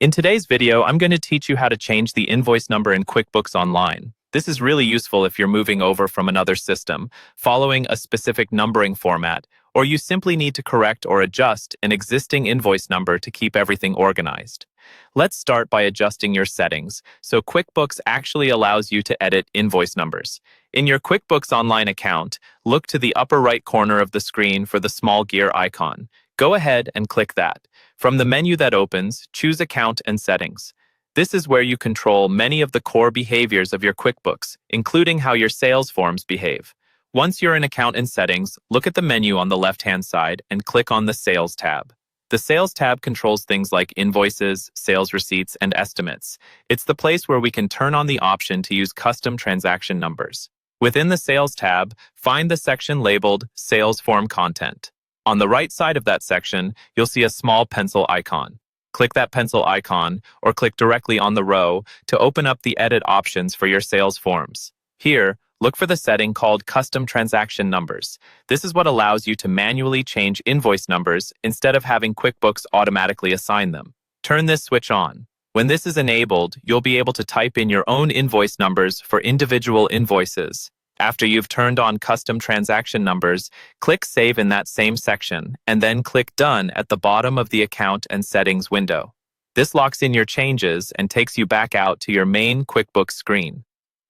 In today's video, I'm going to teach you how to change the invoice number in QuickBooks Online. This is really useful if you're moving over from another system, following a specific numbering format, or you simply need to correct or adjust an existing invoice number to keep everything organized. Let's start by adjusting your settings, so QuickBooks actually allows you to edit invoice numbers. In your QuickBooks Online account, look to the upper right corner of the screen for the small gear icon. Go ahead and click that. From the menu that opens, choose Account and Settings. This is where you control many of the core behaviors of your QuickBooks, including how your sales forms behave. Once you're in Account and Settings, look at the menu on the left-hand side and click on the Sales tab. The Sales tab controls things like invoices, sales receipts, and estimates. It's the place where we can turn on the option to use custom transaction numbers. Within the Sales tab, find the section labeled Sales Form Content. On the right side of that section, you'll see a small pencil icon. Click that pencil icon or click directly on the row to open up the edit options for your sales forms. Here, look for the setting called Custom Transaction Numbers. This is what allows you to manually change invoice numbers instead of having QuickBooks automatically assign them. Turn this switch on. When this is enabled, you'll be able to type in your own invoice numbers for individual invoices. After you've turned on custom transaction numbers, click Save in that same section, and then click Done at the bottom of the Account and Settings window. This locks in your changes and takes you back out to your main QuickBooks screen.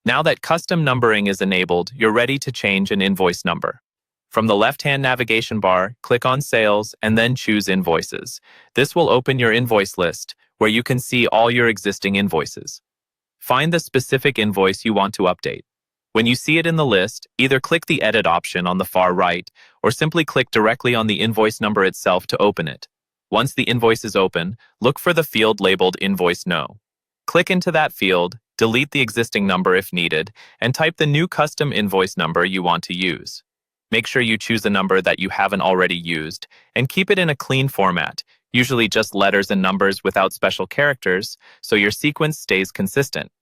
Now that custom numbering is enabled, you're ready to change an invoice number. From the left-hand navigation bar, click on Sales and then choose Invoices. This will open your invoice list, where you can see all your existing invoices. Find the specific invoice you want to update. When you see it in the list, either click the Edit option on the far right or simply click directly on the invoice number itself to open it. Once the invoice is open, look for the field labeled Invoice No. Click into that field, delete the existing number if needed, and type the new custom invoice number you want to use. Make sure you choose a number that you haven't already used and keep it in a clean format, usually just letters and numbers without special characters, so your sequence stays consistent.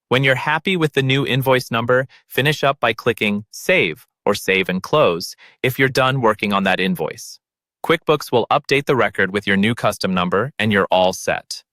When you're happy with the new invoice number, finish up by clicking Save or Save and Close if you're done working on that invoice. QuickBooks will update the record with your new custom number and you're all set.